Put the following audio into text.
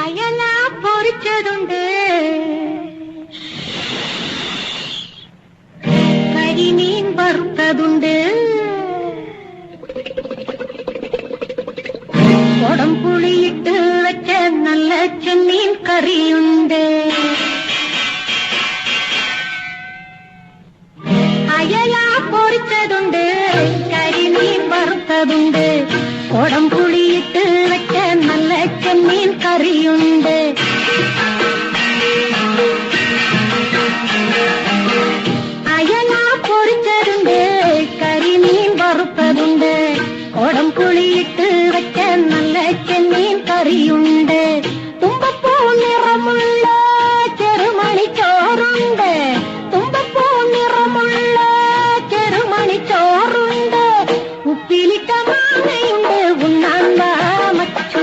അയല പൊരിച്ചതുണ്ട്, കരിമീൻ വറുത്തതുണ്ട്, കൊടംപുളിയിട്ട് വെച്ച നല്ല ചെമ്മീൻ കറിയുണ്ട്. അയല പൊരിച്ചതുണ്ട്, കരിമീൻ വറുത്തതുണ്ട്, കൊടംപുളിയിട്ട് വെച്ച നല്ല ചെമ്മീൻ കറിയുണ്ട്. അയല പൊരിച്ചതുണ്ട്, കരിമീൻ വറുത്തതുണ്ട്, കൊടംപുളിയിട്ട് വെച്ച നല്ല ചെമ്മീൻ കറിയുണ്ട്.